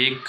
1